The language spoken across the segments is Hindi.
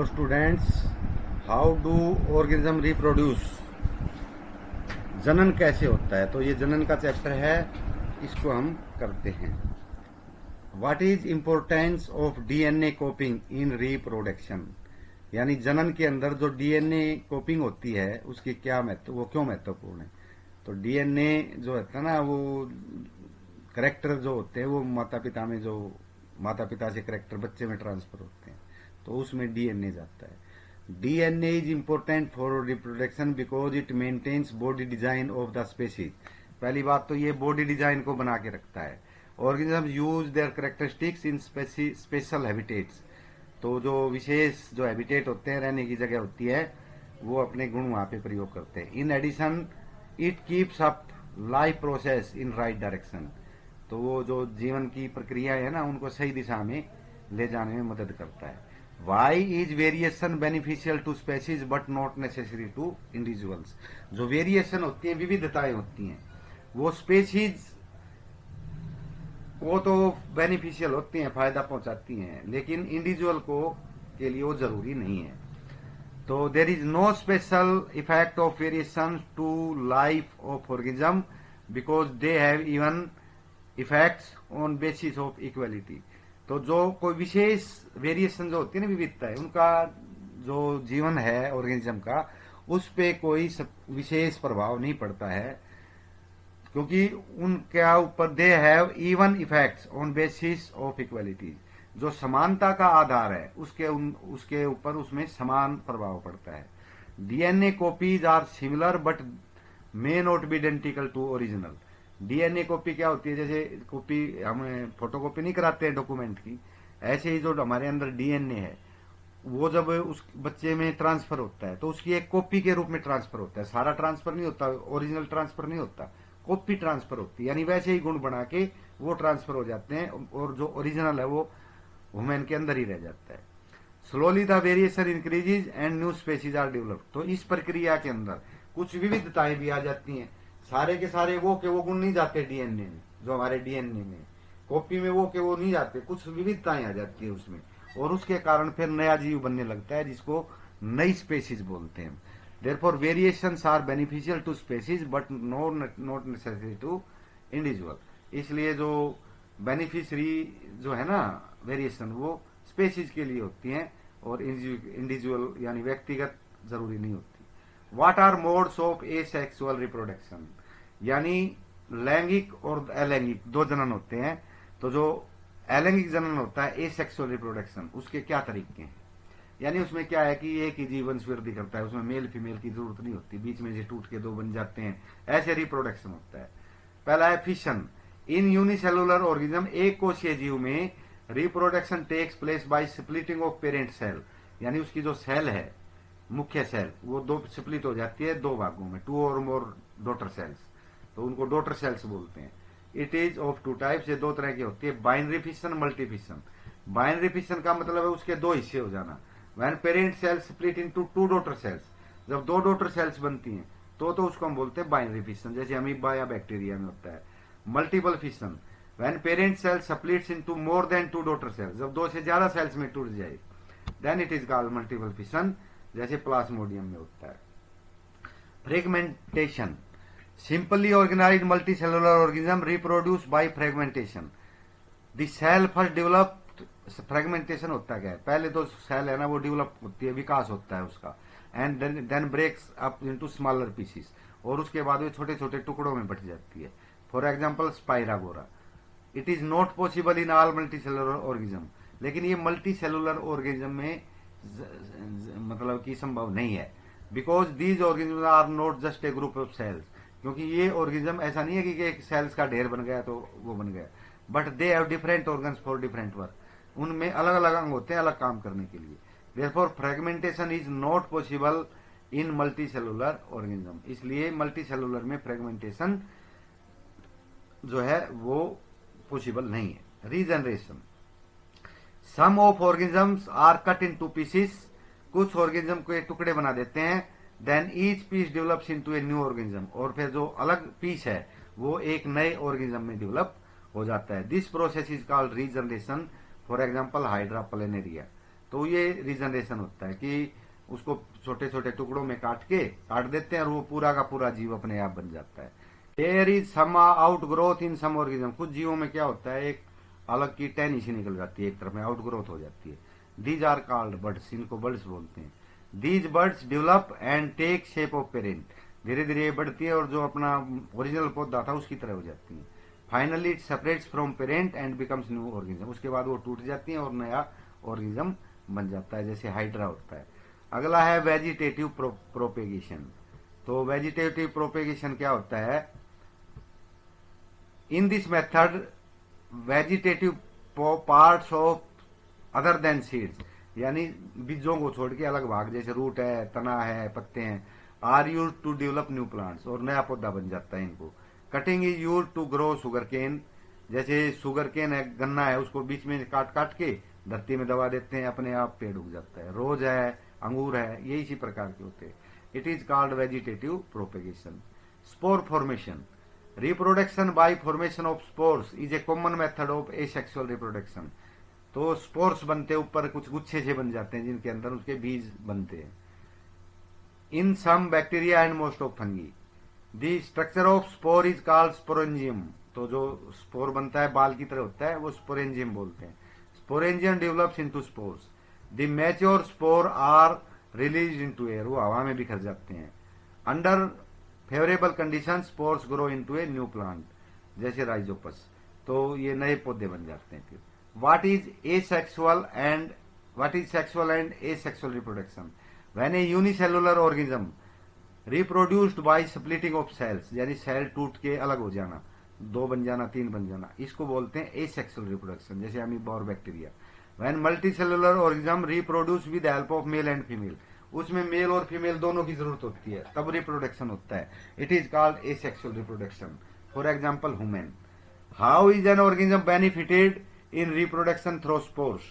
Hello students, how do organism reproduce. जनन कैसे होता है, तो ये जनन का चैप्टर है, इसको हम करते हैं। What is importance of DNA coping in reproduction, यानी जनन के अंदर जो डीएनए कोपिंग होती है उसकी क्या महत्व, वो क्यों महत्वपूर्ण है। तो डीएनए जो होता है ना, वो करेक्टर जो होते हैं वो माता पिता में, जो माता पिता से करेक्टर बच्चे में ट्रांसफर होते हैं, तो उसमें डीएनए जाता है। DNA is important for reproduction because it maintains body design of the species. पहली बात तो ये बॉडी डिजाइन को बना के रखता है। Organism use their characteristics in special habitats, तो जो विशेष जो हैबिटेट होते हैं, रहने की जगह होती है, वो अपने गुण वहां पे प्रयोग करते हैं। In addition it keeps up life process in right direction, तो वो जो जीवन की प्रक्रिया है ना, उनको सही दिशा में ले जाने में मदद करता है। Why is variation beneficial to species but not necessary to individuals. जो वेरिएशन होती है, विविधताएं होती हैं, वो स्पेसीज वो तो बेनिफिशियल होती हैं, फायदा पहुंचाती हैं, लेकिन इंडिविजुअल को के लिए वो जरूरी नहीं है। तो there is no special effect of variation to life of organism because they have even effects on basis of equality. तो जो कोई विशेष वेरिएशन जो होती है ना, विविधता है, उनका जो जीवन है ऑर्गेनिज्म का, उस पे कोई विशेष प्रभाव नहीं पड़ता है, क्योंकि उनके ऊपर दे have even effects on basis of equality. जो समानता का आधार है, उसके ऊपर उसमें समान प्रभाव पड़ता है। DNA copies are similar but may not be identical to original. DNA copy क्या होती है, जैसे कॉपी हमें फोटोकॉपी नहीं कराते हैं डॉक्यूमेंट की, ऐसे ही जो हमारे अंदर डीएनए है, वो जब उस बच्चे में ट्रांसफर होता है तो उसकी एक कॉपी के रूप में ट्रांसफर होता है। सारा ट्रांसफर नहीं होता, ओरिजिनल ट्रांसफर नहीं होता, कॉपी ट्रांसफर होती है, यानी वैसे ही गुण बना के वो ट्रांसफर हो जाते हैं, और जो ओरिजिनल है वो वुमेन के अंदर ही रह जाता है। Slowly the variation increases and new species are develop. तो इस प्रक्रिया के अंदर कुछ विविधताएं भी आ जाती हैं। सारे के सारे वो के वो गुण नहीं जाते डीएनए में, जो हमारे डीएनए में कॉपी में वो के वो नहीं जाते, कुछ विविधताएं आ जाती है उसमें, और उसके कारण फिर नया जीव बनने लगता है, जिसको नई स्पेसीज बोलते हैं। Therefore variations are beneficial to species but not necessary to individual. इसलिए जो बेनिफिशरी जो है ना वेरिएशन, वो स्पेसीज के लिए होती हैं, और इंडिविजुअल यानी व्यक्तिगत जरूरी नहीं होती। What are modes of asexual reproduction, यानी लैंगिक और अलैंगिक दो जनन होते हैं। तो जो अलैंगिक जनन होता है, एसेक्सुअल रिप्रोडक्शन, उसके क्या तरीके हैं, यानी उसमें क्या है कि एक ही जीवन वृद्धि करता है, उसमें मेल फीमेल की जरूरत नहीं होती, बीच में से टूट के दो बन जाते हैं, ऐसे रिप्रोडक्शन होता है। पहला है फिशन। इन यूनिसेलुलर ऑर्गेनिज्म, एक कोशीय जीव में reproduction takes place by splitting of parent cell, यानी उसकी जो सेल है, मुख्य सेल, वो दो स्प्लिट हो जाती है दो भागों में, टू और मोर डॉटर सेल्स, तो उनको डॉटर सेल्स बोलते हैं। It is of two types, ये दो तरह की होती है, binary fission, multi fission. Binary fission का मतलब है उसके दो हिस्से हो जाना। When parent cells split into two daughter cells, जब दो डॉटर सेल्स बनती हैं तो उसको हम बोलते हैं बाइनरी फिशन, जैसे अमीबा या बैक्टीरिया में होता है। Multiple fission, when parent cells splits into more than two daughter cells, जब दो से ज्यादा सेल्स में टूट जाए, then it is called multiple fission, जैसे प्लाज्मोडियम में होता है। Fragmentation, simply organized multicellular organism reproduce by fragmentation. The cell first develop, fragmentation होता है, पहले तो सेल है ना वो डेवलप होती है, विकास होता है उसका, and then breaks up into smaller pieces, और उसके बाद वो छोटे छोटे टुकड़ों में बट जाती है। For example spirogyra. It is not possible in all multicellular organism, लेकिन ये मल्टी सेलुलर ऑर्गेनिज्म में मतलब कि संभव नहीं है, because these organism are not just a group of cells, क्योंकि ये ऑर्गेनिज्म ऐसा नहीं है कि एक सेल्स का ढेर बन गया तो वो बन गया, but they have different organs for different work, उनमें अलग अलग अंग होते हैं अलग काम करने के लिए। Therefore fragmentation is not possible in multi cellular organism, इसलिए मल्टी सेलुलर में फ्रेगमेंटेशन जो है वो पॉसिबल नहीं है। Regeneration, some of organisms are cut into pieces, कुछ ऑर्गेनिज्म को एक टुकड़े बना देते हैं, then each piece develops into a new organism, और फिर जो अलग पीस है वो एक नए ऑर्गेनिज्म में डेवलप हो जाता है। This process is called regeneration. For example hydra planaria. तो ये रीजनरेशन होता है कि उसको छोटे छोटे टुकड़ों में काट देते हैं और वो पूरा का पूरा जीव अपने आप बन जाता है। There is some out growth in some organism, कुछ जीवों में क्या होता है, एक अलग की टहनी सी निकल जाती है, एक तरफ में आउट ग्रोथ हो जाती है। दीज आर कॉल्ड बर्ड्स, इनको बर्ड्स बोलते हैं। These buds develop and take shape of parent, धीरे धीरे ये बढ़ती है और जो अपना ओरिजिनल पौधा था उसकी तरह हो जाती है। Finally it separates from parent and becomes new organism, उसके बाद वो टूट जाती है और नया ऑर्गेनिज्म बन जाता है, जैसे हाइड्रा होता है। अगला है वेजिटेटिव प्रोपेगेशन। तो वेजिटेटिव प्रोपेगेशन क्या होता है, in this method vegetative parts of other than seeds, यानी बीजों को छोड़ के अलग भाग, जैसे रूट है, तना है, पत्ते हैं, are use to develop new plants, और नया पौधा बन जाता है इनको। Cutting is use to grow sugar cane, जैसे शुगर केन है, गन्ना है, उसको बीच में काट काट के धरती में दबा देते हैं, अपने आप पेड़ उग जाता है। रोज है, अंगूर है, ये इसी प्रकार के होते हैं। It is called vegetative propagation. Spore formation, reproduction by formation of spores is a common method of asexual reproduction. तो स्पोर्स बनते, ऊपर कुछ गुच्छे से बन जाते हैं जिनके अंदर उसके बीज बनते हैं। In some bacteria and most of fungi, the structure of spore is called sporangium. तो जो स्पोर बनता है बाल की तरह होता है, वो स्पोरेंजियम बोलते हैं। Sporangium develops into spores. The mature spore are release into air, वो हवा में बिखर जाते हैं। Under favourable condition spores grow into a new plant, जैसे राइजोपस, तो ये नए पौधे बन जाते हैं। फिर what is asexual and asexual reproduction, when a unicellular organism reproduced by splitting of cells, यानी सेल टूट के अलग हो जाना, दो बन जाना, तीन बन जाना, इसको बोलते हैं एसेक्सुअल रिप्रोडक्शन, जैसे अमीबा और bacteria. When multicellular organism reproduce with help of male and female, उसमें मेल और फीमेल दोनों की जरूरत होती है, तब रिप्रोडक्शन होता है। It is called asexual reproduction. For example human. How is an organism benefited in reproduction through spores,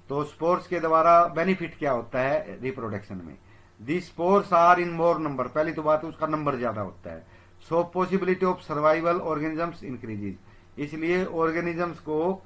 तो स्पोर्स के द्वारा बेनिफिट क्या होता है रिप्रोडक्शन में। The spores are in more number, पहली तो बात उसका नंबर ज्यादा होता है। So possibility of survival organisms increases, इसलिए ऑर्गेनिजम्स को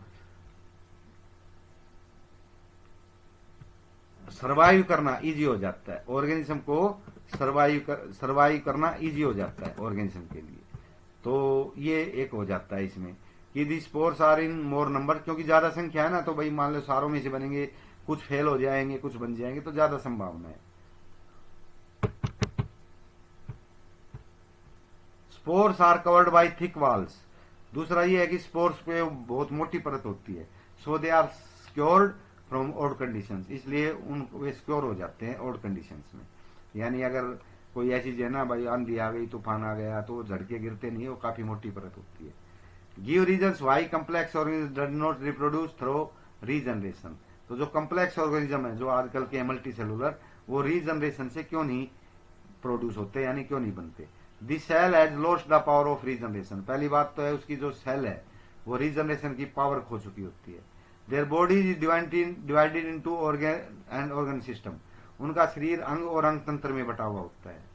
सर्वाइव करना इजी हो जाता है, ऑर्गेनिज्म को सर्वाइव करना इजी हो जाता है ऑर्गेनिज्म के लिए। तो ये एक हो जाता है इसमें कि the spores are in more number, क्योंकि ज्यादा संख्या है ना, तो भाई मान लो सारों में से बनेंगे, कुछ फेल हो जाएंगे, कुछ बन जाएंगे, तो ज्यादा संभावना है। Spores are covered by thick walls, दूसरा ये है कि स्पोर्स पे बहुत मोटी परत होती है। So they are secured from odd conditions, इसलिए उन वे सिक्योर हो जाते हैं ऑड कंडीशंस में। यानी अगर कोई ऐसी चीज है ना भाई, आंधी आ गई, तूफान आ गया, तो झटके गिरते नहीं, वो काफी मोटी परत होती है। Give reasons why complex organism does not reproduce through regeneration, तो जो कम्प्लेक्स ऑर्गेनिज्म है जो आजकल के मल्टी सेलुलर, वो रीजनरेशन से क्यों नहीं प्रोड्यूस होते, यानी क्यों नहीं बनते। This cell has lost the power of regeneration, पहली बात तो है उसकी जो सेल है वो रीजनरेशन की पावर खो चुकी होती है। Their body is divided into organ and organ system, उनका शरीर अंग और अंग तंत्र में बटा हुआ होता है।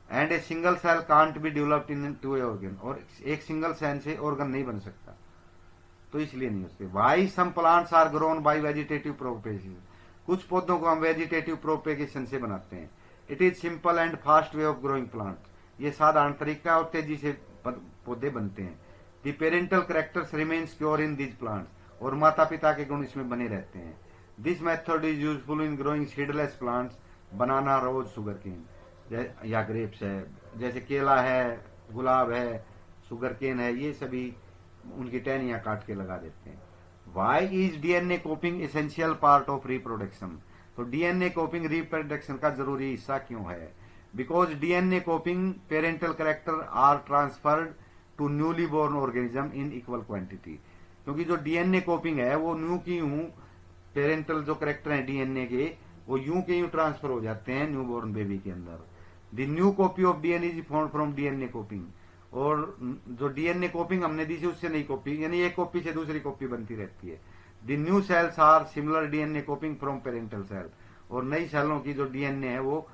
And a single cell can't be developed into a organ, और एक सिंगल सेल से ऑर्गन नहीं बन सकता, तो इसलिए नहीं होते। Why some plants are grown by vegetative propagation, कुछ पौधों को हम वेजिटेटिव प्रोपेगेशन से बनाते हैं। It is simple and fast way of growing plant, ये साधारण तरीका और तेजी से पौधे बनते हैं। The parental characters remain secure in this plants, और माता पिता के गुण इसमें बने रहते हैं। This method is useful in growing seedless plants, banana, rose, sugar cane या ग्रेप्स है, जैसे केला है, गुलाब है, शुगर केन है, ये सभी उनकी टहनियां काट के लगा देते हैं। Why is DNA copying essential part of reproduction, तो डीएनए कोपिंग रिप्रोडक्शन का जरूरी हिस्सा क्यों है। Because DNA copying parental character are transferred to newly born organism in equal quantity, क्योंकि जो डीएनए कोपिंग है वो न्यू की यूं पेरेंटल जो कैरेक्टर है डीएनए के, वो यूं के यूं ट्रांसफर हो जाते हैं न्यू बोर्न बेबी के अंदर। The new copy of DNA is found from DNA coping, और जो डीएनए कोपिंग हमने दी थी उससे नई कॉपी, यानी एक कॉपी से दूसरी कॉपी बनती रहती है। The new cells are similar DNA copying from parental cell, और नई सेलों की जो डीएनए है वो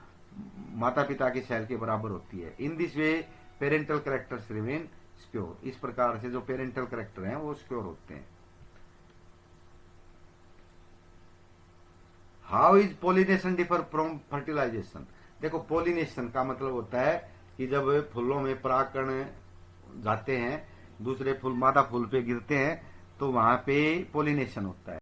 माता पिता की सेल के बराबर होती है। In this way parental characters remain secure, इस प्रकार से जो पेरेंटल कैरेक्टर हैं वो सिक्योर होते हैं। How is pollination differ from fertilization. देखो पोलिनेशन का मतलब होता है कि जब फूलों में परागकण जाते हैं, दूसरे फूल मादा फूल पे गिरते हैं, तो वहां पे पोलिनेशन होता है।